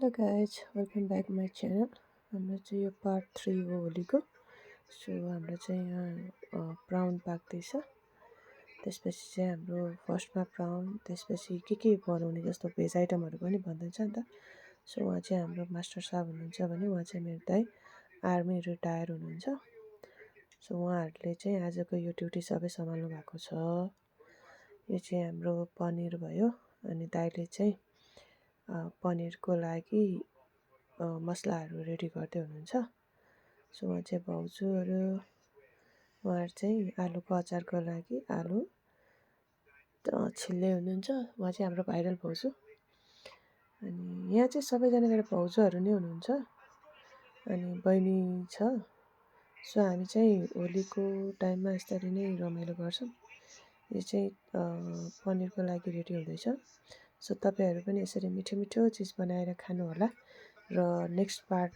Hello guys, welcome back my channel. हाम्रो चाहिँ यो पार्ट 3 हो होलीको। सो हाम्रो चाहिँ यहाँ प्राउन पाक्दैछ। त्यसपछि चाहिँ हाम्रो फर्स्टमा प्राउन, त्यसपछि के बनाउने जस्तो भेज आइटमहरू पनि भनिदिन्छ नि त। सो उहाँ चाहिँ हाम्रो मास्टर साहब हुनुहुन्छ भने उहाँ चाहिँ मेरो दाइ आर्मी रिटायर हुनुहुन्छ। सो उहाँहरूले चाहिँ आजको यो ड्युटी सबै सम्हाल्नु भएको छ। यो चाहिँ हाम्रो पनिर भयो अनि दाइले चाहिँ पनिरको लागि मसलाहरू रेडी गर्दै हुनुहुन्छ। सो उहाँ चाहिँ भाउजूहरू उहाँहरू चाहिँ आलुको अचारको लागि आलु छिल्दै हुनुहुन्छ। उहाँ चाहिँ हाम्रो भाइरल भाउजू। अनि यहाँ चाहिँ सबैजना मेरो भाउजूहरू नै हुनुहुन्छ अनि बहिनी छ। सो हामी चाहिँ होलीको टाइममा यसरी नै रमाइलो गर्छौँ। यो चाहिँ पनिरको लागि रेडी हुँदैछ। सो तपाईँहरू पनि यसरी मिठो मिठो चिज बनाएर खानु होला र नेक्स्ट पार्ट